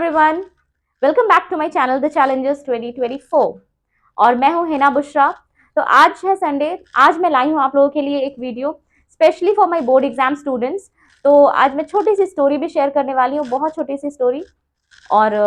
Everyone, welcome back to my channel the challengers 2024 और मैं हूं हिना बुशरा। तो आज है संडे। आज मैं लाई हूं आप लोगों के लिए एक video specially for my board exam students. तो आज मैं छोटी सी स्टोरी भी शेयर करने वाली हूं, बहुत छोटी सी स्टोरी। और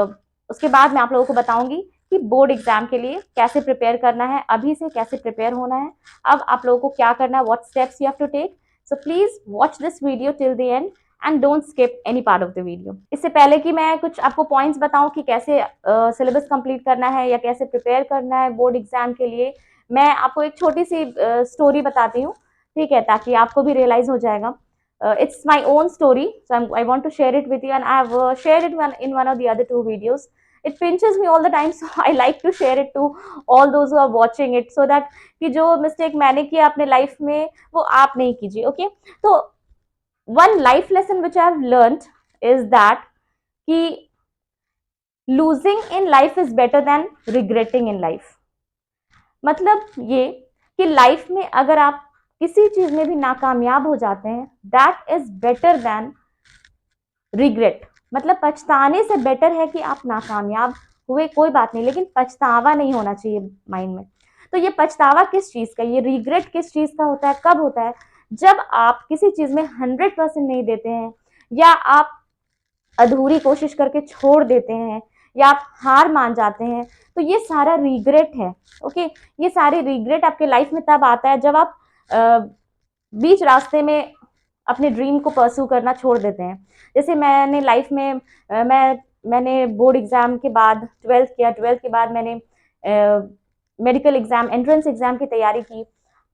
उसके बाद मैं आप लोगों को बताऊंगी कि बोर्ड एग्जाम के लिए कैसे प्रिपेयर करना है, अभी से कैसे प्रिपेयर होना है, अब आप लोगों को क्या करना है, what steps you have to take. So please watch this video till the end and don't skip any part of the video. इससे पहले कि मैं कुछ आपको पॉइंट्स बताऊं कि कैसे सिलेबस कंप्लीट करना है या कैसे प्रिपेयर करना है बोर्ड एग्जाम के लिए, मैं आपको एक छोटी सी स्टोरी बताती हूँ, ठीक है, ताकि आपको भी रियलाइज हो जाएगा। It's my own story, so I want to share it with you, and I have shared it in one of the other two videos. It pinches me all the time, so I like to share it to all those who are watching it, so that कि जो mistake मैंने किया अपने life में वो आप नहीं कीजिए। ओके, तो one life lesson which I have learned is that कि losing in life is better than regretting in life। मतलब ये कि लाइफ में अगर आप किसी चीज में भी नाकामयाब हो जाते हैं, that is better than regret. मतलब पछताने से बेटर है कि आप नाकामयाब हुए, कोई बात नहीं, लेकिन पछतावा नहीं होना चाहिए माइंड में। तो ये पछतावा किस चीज का, ये रिग्रेट किस चीज का होता है, कब होता है? जब आप किसी चीज में 100% नहीं देते हैं, या आप अधूरी कोशिश करके छोड़ देते हैं, या आप हार मान जाते हैं, तो ये सारा रिग्रेट है। ओके, ये सारी रिग्रेट आपके लाइफ में तब आता है जब आप बीच रास्ते में अपने ड्रीम को परस्यू करना छोड़ देते हैं। जैसे मैंने लाइफ में मैंने बोर्ड एग्जाम के बाद 12th किया, 12th के बाद मैंने मेडिकल एग्जाम, एंट्रेंस एग्जाम की तैयारी की।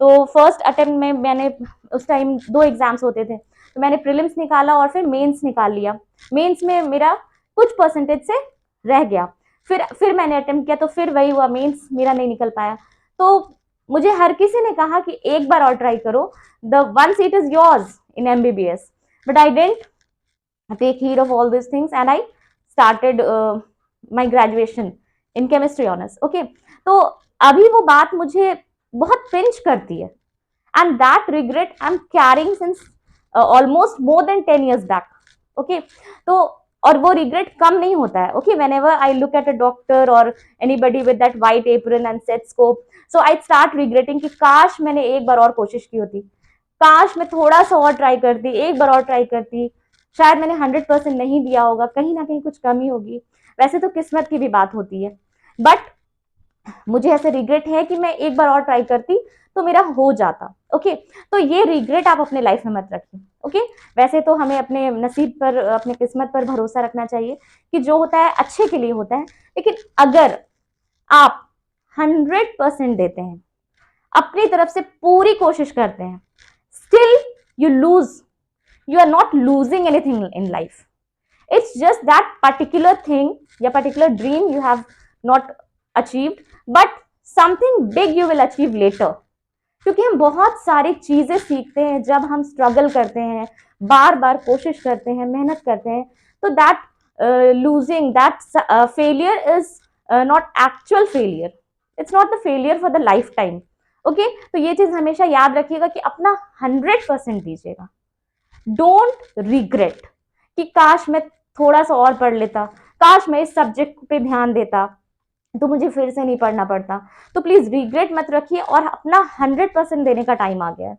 तो फर्स्ट अटेम्प्ट में मैंने, उस टाइम 2 एग्जाम्स होते थे, तो मैंने प्रीलिम्स निकाला और फिर मेंस निकाल लिया। मेंस में मेरा कुछ परसेंटेज से रह गया, फिर मैंने अटेम्प्ट किया, तो फिर वही हुआ, मेंस मेरा नहीं निकल पाया। तो मुझे हर किसी ने कहा कि एक बार और ट्राई करो, the one seat is yours in MBBS, but I didn't take heed of all these things and I started my graduation in chemistry honors. Okay, तो अभी वो बात मुझे बहुत पिंच करती है, and that regret I'm carrying since almost more than 10 years back. Okay, तो और वो रिग्रेट कम नहीं होता है। Okay, whenever I look at a doctor or anybody with that white apron and stethoscope, so I start regretting कि काश मैंने एक बार और कोशिश की होती, काश मैं थोड़ा सा और ट्राई करती, एक बार और ट्राई करती, शायद मैंने 100% नहीं दिया होगा, कहीं ना कहीं कुछ कमी होगी। वैसे तो किस्मत की भी बात होती है, बट मुझे ऐसे रिग्रेट है कि मैं एक बार और ट्राई करती तो मेरा हो जाता। ओके, तो ये रिग्रेट आप अपने लाइफ में मत रखिए। ओके, वैसे तो हमें अपने नसीब पर, अपने किस्मत पर भरोसा रखना चाहिए कि जो होता है अच्छे के लिए होता है। लेकिन अगर आप 100% देते हैं, अपनी तरफ से पूरी कोशिश करते हैं, still you lose, you are not losing anything in life. It's just that particular thing या particular dream you have not achieved, but something big you will achieve later. क्योंकि हम बहुत सारी चीजें सीखते हैं जब हम स्ट्रगल करते हैं, बार बार कोशिश करते हैं, मेहनत करते हैं। तो that losing, that failure is not actual failure, it's not the failure for the life time. Okay, तो ये चीज हमेशा याद रखिएगा कि अपना 100% दीजिएगा। डोंट रिग्रेट कि काश मैं थोड़ा सा और पढ़ लेता, काश मैं इस सब्जेक्ट पे ध्यान देता तो मुझे फिर से नहीं पढ़ना पड़ता। तो प्लीज रिग्रेट मत रखिए और अपना 100% देने का टाइम आ गया है।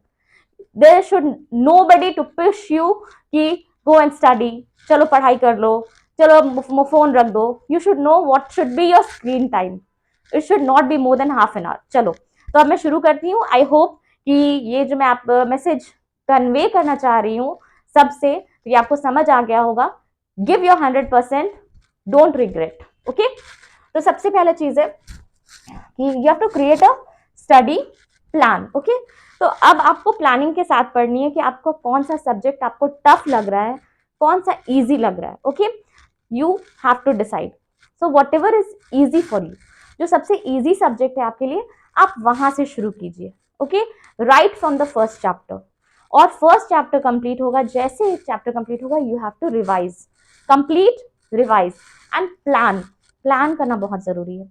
There should nobody to push you कि गो एंड स्टडी, चलो पढ़ाई कर लो, चलो फोन रख दो। You should know what should be your screen time, it should not be more than half an hour. चलो, तो अब मैं शुरू करती हूँ। आई होप कि ये जो मैं आप मैसेज कन्वे करना चाह रही हूँ सबसे, तो ये आपको समझ आ गया होगा। Give your 100%, don't regret. Okay, तो सबसे पहला चीज है कि you have to create a study plan. Okay, तो अब आपको प्लानिंग के साथ पढ़नी है कि आपको कौन सा सब्जेक्ट आपको टफ लग रहा है, कौन सा इजी लग रहा है। Okay, you have to decide. So whatever is easy for you, जो सबसे ईजी सब्जेक्ट है आपके लिए, आप वहां से शुरू कीजिए। Okay, right from the first chapter. और फर्स्ट चैप्टर कंप्लीट होगा, जैसे एक चैप्टर कंप्लीट होगा, you have to revise, complete, revise and plan. Plan करना बहुत जरूरी है।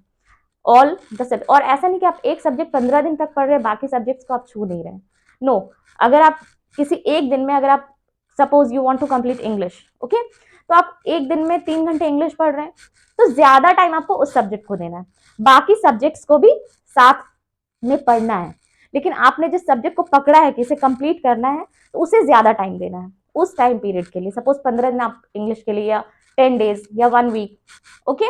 ऑल द सब्जेक्ट, और ऐसा नहीं कि आप एक सब्जेक्ट 15 दिन तक पढ़ रहे हैं, बाकी सब्जेक्ट्स को आप छू नहीं रहे। नो, अगर आप किसी एक दिन में, अगर आप suppose you want to complete English, okay, तो आप एक दिन में 3 घंटे इंग्लिश पढ़ रहे हैं, तो ज्यादा टाइम आपको उस सब्जेक्ट को देना है, बाकी सब्जेक्ट्स को भी साथ में पढ़ना है, लेकिन आपने जिस सब्जेक्ट को पकड़ा है कि इसे कंप्लीट करना है, तो उसे ज्यादा टाइम देना है उस टाइम पीरियड के लिए। सपोज 15 दिन आप इंग्लिश के लिए, या 10 डेज या 1 week. Okay,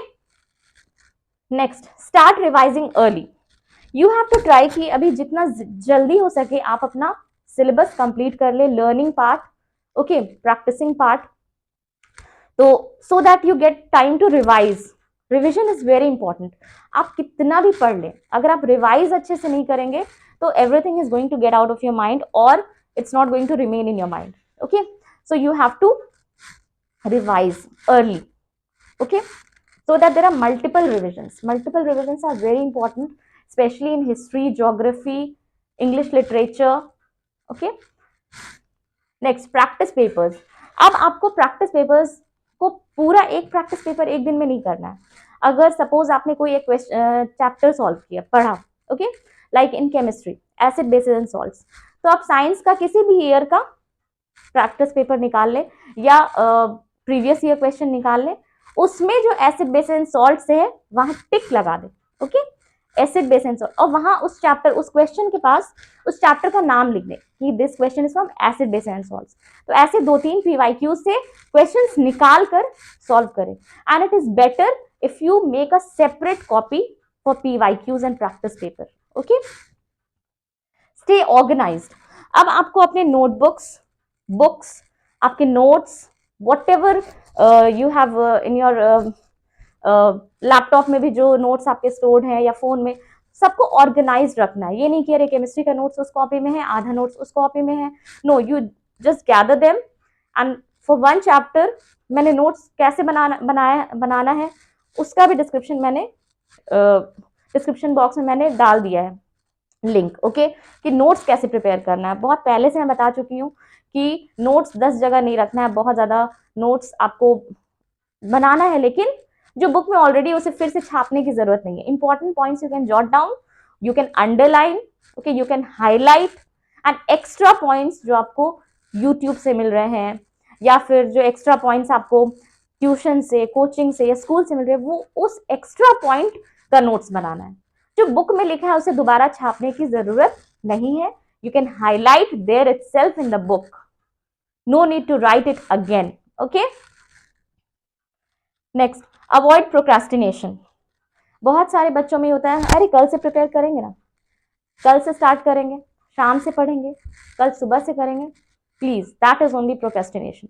next, start revising early. You have to try कि अभी जितना जल्दी हो सके आप अपना सिलेबस कंप्लीट कर ले, learning part, okay, practicing part, तो so that you get time to revise. Revision is very important. आप कितना भी पढ़ लें, अगर आप रिवाइज अच्छे से नहीं करेंगे तो everything is going to get out of your mind, और it's not going to remain in your mind. Okay, so you have to revise early, okay, so that there are multiple revisions. Multiple revisions are very important, especially in history, geography, English literature. Okay, next, practice papers. अब आपको practice papers को पूरा एक practice paper एक दिन में नहीं करना है। अगर सपोज आपने कोई एक चैप्टर सॉल्व किया, पढ़ा, okay, like in chemistry acid basis and salts, तो आप साइंस का किसी भी ईयर का प्रैक्टिस पेपर निकाल ले, या प्रीवियस ईयर क्वेश्चन निकाल ले, उसमें जो एसिड बेस एंड सॉल्ट से है वहां टिक लगा दे। Okay, acid base and salt, और वहां उस चैप्टर, उस क्वेश्चन के पास उस चैप्टर का नाम लिख दे कि this question is from acid base and salts. तो ऐसे 2-3 पीवाईक्यू से क्वेश्चंस निकाल कर सॉल्व करें। And it is better if you make a separate copy for PYQs and practice paper. Okay, stay organised. अब आपको अपने नोटबुक्स, बुक्स, आपके notes, whatever you have in your laptop में भी जो नोट्स आपके स्टोर्ड हैं या फोन में, सबको ऑर्गेनाइज रखना है। ये नहीं कि अरे केमिस्ट्री का नोट्स उस कॉपी में है, आधा नोट्स उस कॉपी में है। No, you just gather them, and for 1 chapter मैंने नोट्स कैसे बनाना है उसका भी डिस्क्रिप्शन मैंने डिस्क्रिप्शन बॉक्स में मैंने डाल दिया है लिंक। ओके, कि नोट्स कैसे प्रिपेयर करना है, बहुत पहले से मैं बता चुकी हूँ कि नोट्स 10 जगह नहीं रखना है, बहुत ज्यादा नोट्स आपको बनाना है, लेकिन जो बुक में ऑलरेडी उसे फिर से छापने की जरूरत नहीं है। Important points you can jot down, you can underline, okay, you can highlight, and extra points जो आपको यूट्यूब से मिल रहे हैं, या फिर जो एक्स्ट्रा पॉइंट्स आपको ट्यूशन से, कोचिंग से या स्कूल से मिल रहे हैं, वो उस एक्स्ट्रा पॉइंट का नोट्स बनाना है। जो बुक में लिखा है उसे दोबारा छापने की जरूरत नहीं है। You can highlight there itself in the book, no need to write it again. Okay, next, avoid procrastination. बहुत सारे बच्चों में होता है, अरे कल से प्रिपेयर करेंगे ना, कल से स्टार्ट करेंगे, शाम से पढ़ेंगे, कल सुबह से करेंगे। Please, that is only procrastination.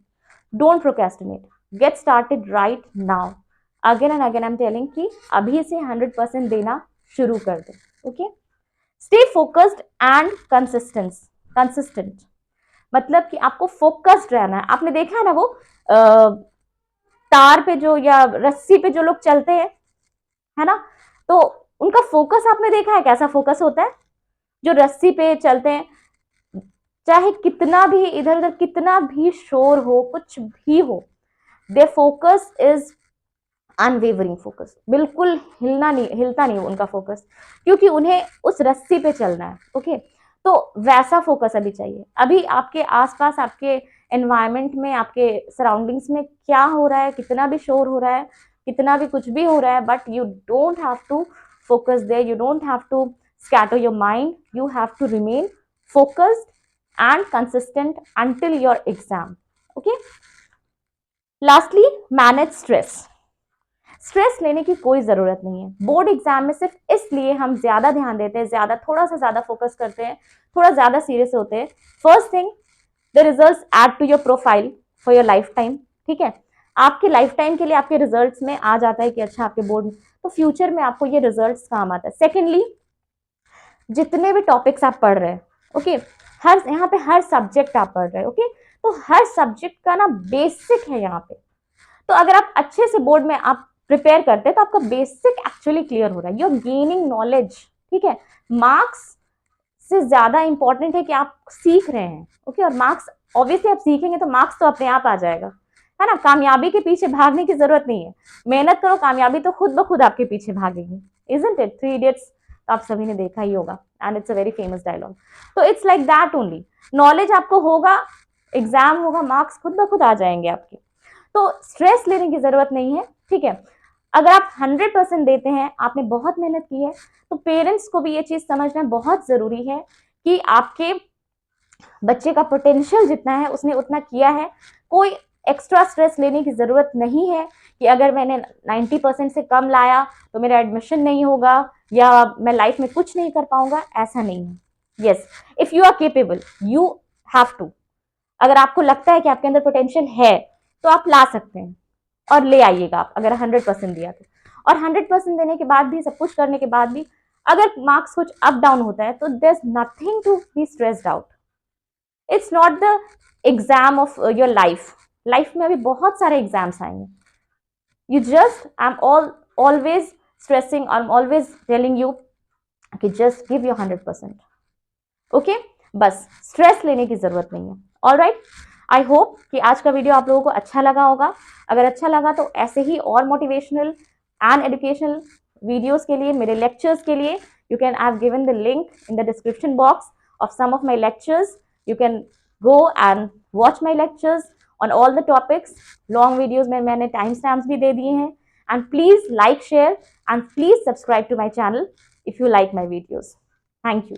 Don't procrastinate, get started right now. Again and again I am telling कि अभी से 100% देना शुरू कर दो। Okay, stay focused and consistent, मतलब कि आपको फोकस्ड रहना है। आपने देखा है ना वो तार पे जो या रस्सी पे जो लोग चलते हैं, है ना, तो उनका फोकस आपने देखा है कैसा फोकस होता है? जो रस्सी पे चलते हैं, चाहे कितना भी इधर उधर कितना भी शोर हो, कुछ भी हो, there focus is unwavering focus, बिल्कुल हिलता नहीं उनका फोकस, क्योंकि उन्हें उस रस्सी पे चलना है। ओके, तो वैसा फोकस अभी चाहिए। अभी आपके आसपास, आपके एनवायरनमेंट में, आपके सराउंडिंग्स में क्या हो रहा है, कितना भी शोर हो रहा है, कितना भी कुछ भी हो रहा है, but you don't have to focus there, you don't have to scatter your mind, you have to remain focused and consistent until your exam. Okay, lastly, manage stress. Stress लेने की कोई जरूरत नहीं है। बोर्ड एग्जाम में सिर्फ इसलिए हम ज्यादा ध्यान देते हैं, ज्यादा, थोड़ा सा ज्यादा फोकस करते हैं, थोड़ा ज्यादा सीरियस होते हैं। First thing, the results add to your profile for your lifetime. ठीक है, आपके लाइफ टाइम के लिए आपके रिजल्ट्स में आ जाता है कि अच्छा आपके बोर्ड में, तो फ्यूचर में आपको ये रिजल्ट्स काम आता है। सेकेंडली, जितने भी टॉपिक्स आप पढ़ रहे हैं, ओके, हर यहाँ पे हर सब्जेक्ट आप पढ़ रहे हैं, ओके, तो हर सब्जेक्ट का ना बेसिक है यहाँ पे। तो अगर आप अच्छे से बोर्ड में आप प्रिपेयर करते हैं तो आपका बेसिक एक्चुअली क्लियर हो रहा है, यू आर गेनिंग नॉलेज। ठीक है, मार्क्स से ज्यादा इंपॉर्टेंट है कि आप सीख रहे हैं। ओके, और मार्क्स ऑब्वियसली आप सीखेंगे तो मार्क्स तो अपने आप आ जाएगा, है ना। कामयाबी के पीछे भागने की जरूरत नहीं है, मेहनत करो, कामयाबी तो खुद ब खुद आपके पीछे भागेगी। Isn't it? 3 इडियट्स आप सभी ने देखा ही होगा, and it's a very famous dialogue. तो it's like that only, knowledge आपको होगा, एग्जाम होगा, मार्क्स खुद ब खुद आ जाएंगे आपके। तो स्ट्रेस लेने की जरूरत नहीं है, ठीक है। अगर आप 100% देते हैं, आपने बहुत मेहनत की है, तो पेरेंट्स को भी ये चीज समझना बहुत जरूरी है कि आपके बच्चे का पोटेंशियल जितना है उसने उतना किया है। कोई एक्स्ट्रा स्ट्रेस लेने की जरूरत नहीं है कि अगर मैंने 90% से कम लाया तो मेरा एडमिशन नहीं होगा या मैं लाइफ में कुछ नहीं कर पाऊंगा, ऐसा नहीं है। Yes, if you are capable you have to. अगर आपको लगता है कि आपके अंदर पोटेंशियल है तो आप ला सकते हैं और ले आइएगा आप, अगर 100% दिया तो। और 100% देने के बाद भी, सब कुछ करने के बाद भी अगर मार्क्स कुछ अप डाउन होता है तो there is nothing to be stressed out. It's not the exam of your life. Life में अभी बहुत सारे एग्जाम्स आएंगे। You just, I am always stressing, I am always telling you कि जस्ट गिव योर 100%। ओके, बस stress लेने की जरूरत नहीं है। ऑलराइट, आई होप कि आज का वीडियो आप लोगों को अच्छा लगा होगा। अगर अच्छा लगा तो ऐसे ही और मोटिवेशनल एंड एजुकेशनल वीडियोस के लिए, मेरे लेक्चर्स के लिए, you can, I have given the link in the description box of some of my lectures. You can go and watch my lectures on all the topics. Long videos में मैंने time stamps भी दे दिए हैं। And please like, share and please subscribe to my channel if you like my videos. Thank you.